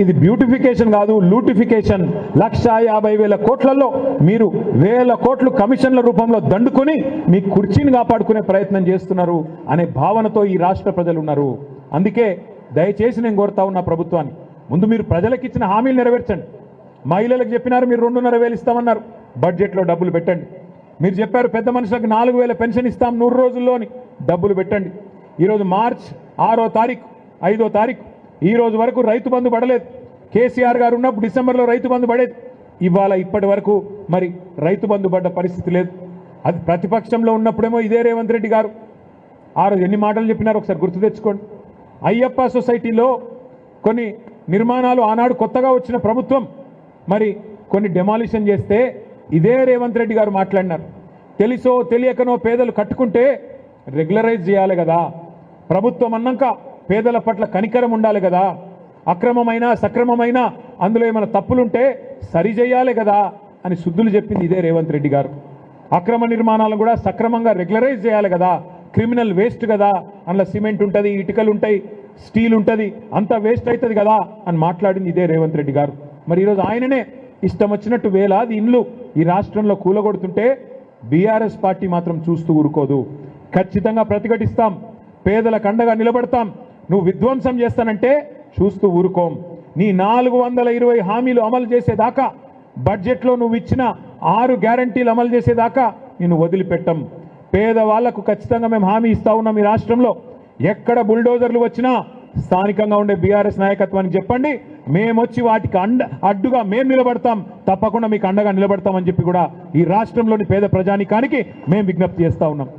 ఇది బ్యూటిఫికేషన్ కాదు, లూటిఫికేషన్. 1,50,000 కోట్లలో మీరు 1,000 కోట్లు కమిషన్ల రూపంలో దండుకొని మీ కుర్చీని కాపాడుకునే ప్రయత్నం చేస్తున్నారు అనే భావనతో ఈ రాష్ట్ర ప్రజలు ఉన్నారు. అందుకే దయచేసి నేను కోరుతా ఉన్న ప్రభుత్వాన్ని, ముందు మీరు ప్రజలకు ఇచ్చిన హామీలు నెరవేర్చండి. మహిళలకు చెప్పినారు మీరు 2,500 ఇస్తామన్నారు, బడ్జెట్లో డబ్బులు పెట్టండి. మీరు చెప్పారు పెద్ద మనుషులకు 4,000 పెన్షన్ ఇస్తాం 100 రోజుల్లోని, డబ్బులు పెట్టండి. ఈరోజు మార్చ్ 6వ తారీఖు 5వ తారీఖు ఈ రోజు వరకు రైతు బంధు పడలేదు. కేసీఆర్ గారు ఉన్నప్పుడు డిసెంబర్లో రైతు బంధు పడేది. ఇవాళ ఇప్పటి వరకు మరి రైతు బంధు పడ్డ పరిస్థితి లేదు. అది ప్రతిపక్షంలో ఉన్నప్పుడేమో ఇదే రేవంత్ రెడ్డి గారు ఆ రోజు ఎన్ని మాటలు చెప్పినారో ఒకసారి గుర్తు తెచ్చుకోండి. అయ్యప్ప సొసైటీలో కొన్ని నిర్మాణాలు ఆనాడు కొత్తగా వచ్చిన ప్రభుత్వం మరి కొన్ని డెమాలిషన్ చేస్తే ఇదే రేవంత్ రెడ్డి గారు మాట్లాడినారు. తెలుసో తెలియకనో పేదలు కట్టుకుంటే రెగ్యులరైజ్ చేయాలి కదా, ప్రభుత్వం అన్నాక పేదల పట్ల కనికరం ఉండాలి కదా, అక్రమమైన సక్రమమైన అందులో ఏమైనా తప్పులుంటే సరిచేయాలి కదా అని శుద్ధులు చెప్పింది ఇదే రేవంత్ రెడ్డి గారు. అక్రమ నిర్మాణాలను కూడా సక్రమంగా రెగ్యులరైజ్ చేయాలి కదా, క్రిమినల్ వేస్ట్ కదా, అందులో సిమెంట్ ఉంటుంది, ఇటుకలు ఉంటాయి, స్టీల్ ఉంటుంది, అంతా వేస్ట్ అవుతుంది కదా అని మాట్లాడింది ఇదే రేవంత్ రెడ్డి గారు. మరి ఈరోజు ఆయననే ఇష్టం వచ్చినట్టు వేలాది ఇండ్లు ఈ రాష్ట్రంలో కూలగొడుతుంటే బీఆర్ఎస్ పార్టీ మాత్రం చూస్తూ ఊరుకోదు. ఖచ్చితంగా ప్రతిఘటిస్తాం, పేదలకు అండగా నిలబడతాం. నువ్వు విధ్వంసం చేస్తానంటే చూస్తూ ఊరుకోం. నీ 420 హామీలు అమలు చేసేదాకా, బడ్జెట్లో నువ్వు ఇచ్చిన 6 గ్యారంటీలు అమలు చేసేదాకా నిన్ను వదిలిపెట్టం. పేదవాళ్లకు ఖచ్చితంగా మేము హామీ ఇస్తా ఉన్నాం. ఈ రాష్ట్రంలో ఎక్కడ బుల్డోజర్లు వచ్చినా స్థానికంగా ఉండే బీఆర్ఎస్ నాయకత్వానికి చెప్పండి, మేమొచ్చి వాటికి అడ్డుగా మేము నిలబడతాం, తప్పకుండా మీకు అండగా నిలబడతామని చెప్పి కూడా ఈ రాష్ట్రంలోని పేద ప్రజానికానికి మేము విజ్ఞప్తి చేస్తా ఉన్నాం.